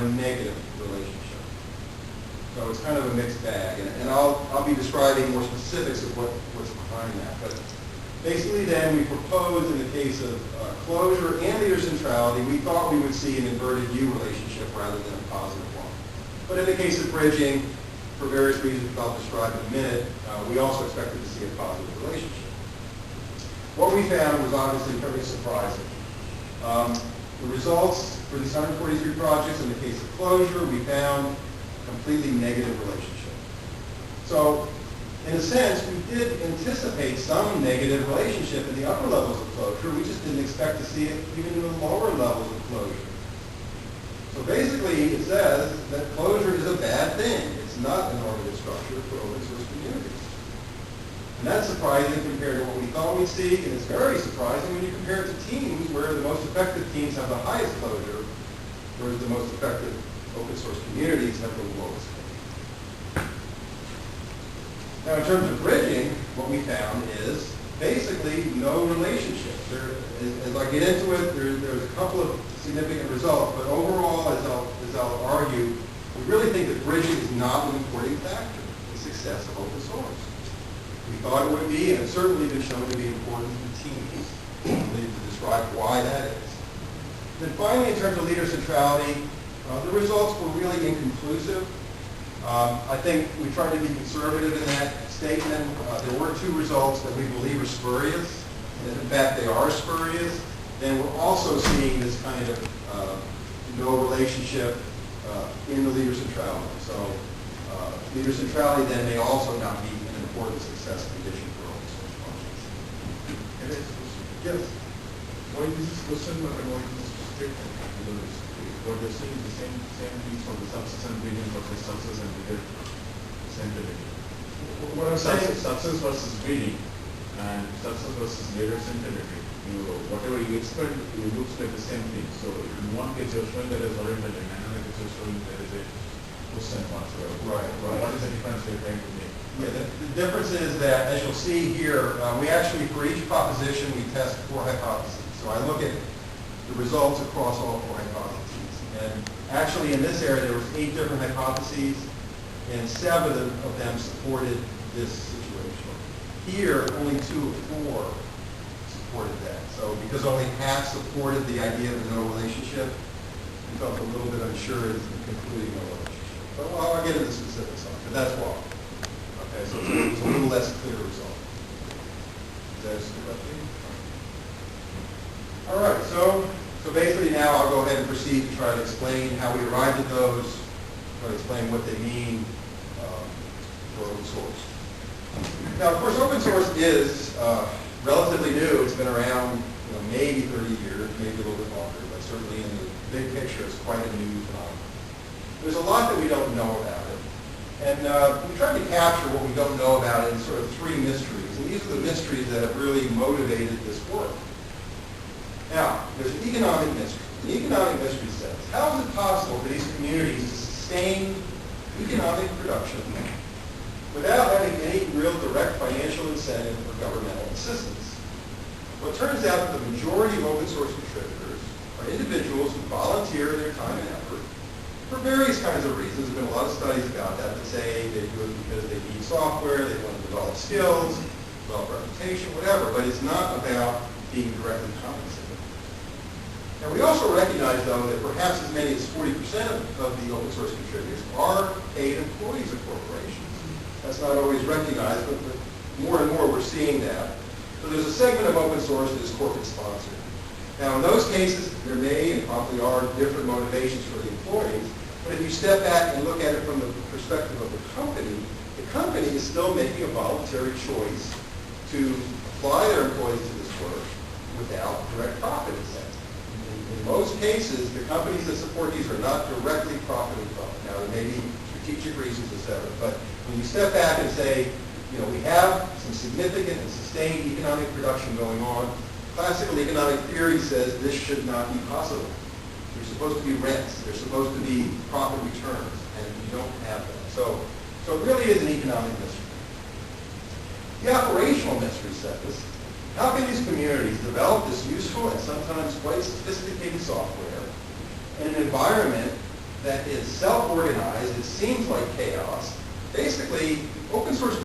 a negative relationship. So it's kind of a mixed bag, and I'll be describing more specifics of what's behind that. But basically then we proposed in the case of closure and leader centrality, we thought we would see an inverted U relationship rather than a positive one. But in the case of bridging, for various reasons I'll describe in a minute, we also expected to see a positive relationship. What we found was obviously very surprising. The results for these 143 projects in the case of closure, we found completely negative relationship. So, in a sense, we did anticipate some negative relationship in the upper levels of closure. We just didn't expect to see it even in the lower levels of closure. So basically, it says that closure is a bad thing. It's not a normative structure for open source communities. And that's surprising compared to what we thought we'd see, and it's very surprising when you compare it to teams where the most effective teams have the highest closure, whereas the most effective open source communities have the lowest. Now, in terms of bridging, what we found is basically no relationship. As I get into it, there's a couple of significant results, but overall, as I'll argue, we really think that bridging is not an important factor in the success of open source. We thought it would be, and it's certainly been shown to be important in teams. We need to describe why that is. Then finally, in terms of leader centrality, the results were really inconclusive. I think we tried to be conservative in that statement. There were two results that we believe are spurious, and in fact they are spurious. Then we're also seeing this kind of no relationship in the leader centrality. So leader centrality then may also not be an important success condition for open source projects. Can I ask a question? Yes. Why is this question not about this statement? What you're saying is the same things for the success and breeding versus success and leader centrality. What I'm saying is success versus breeding and success versus leader centrality. Whatever you expect, it looks like the same thing. So in one case you're showing that as oriented, and in another case you're showing there is a question mark. Right. What is the difference you're trying to make? Yeah, the difference is that, as you'll see here, we actually, for each proposition, we test 4 hypotheses. So I look at the results across all 4 hypotheses. And actually, in this area, there was 8 different hypotheses, and 7 of them supported this situation. Here, only 2 of 4 supported that. So because only half supported the idea of no relationship, we felt a little bit unsure in concluding no relationship. But I'll get into specifics on it, but that's why. Okay, so it's a little less clear result. Is that a all right, so basically now I'll go ahead and proceed to try to explain how we arrived at those, try to explain what they mean for open source. Now, of course, open source is relatively new. It's been around maybe 30 years, maybe a little bit longer, but certainly in the big picture, it's quite a new phenomenon. There's a lot that we don't know about it. And we tried to capture what we don't know about it in sort of 3 mysteries. And these are the mysteries that have really motivated this work. Now, there's an economic mystery. The economic mystery says, how is it possible for these communities to sustain economic production without having any real direct financial incentive or governmental assistance? Well, it turns out that the majority of open source contributors are individuals who volunteer their time and effort for various kinds of reasons. There's been a lot of studies about that that say they do it because they need software, they want to develop skills, develop reputation, whatever, but it's not about being directly compensated. Now, we also recognize, though, that perhaps as many as 40% of the open source contributors are paid employees of corporations. That's not always recognized, but more and more we're seeing that. So there's a segment of open source that is corporate sponsored. Now, in those cases, there may and probably are different motivations for the employees, but if you step back and look at it from the perspective of the company is still making a voluntary choice to apply their employees to this work without direct profit incentive. In most cases, the companies that support these are not directly profiting from it. Now, there may be strategic reasons, et cetera, but when you step back and say, we have some significant and sustained economic production going on, classical economic theory says this should not be possible. There's supposed to be rents. There's supposed to be profit returns, and you don't have that. So it really is an economic mystery. The operational mystery says, how can these communities develop this useful and sometimes quite sophisticated software in an environment that it's self-organized, it seems like chaos. Basically, open source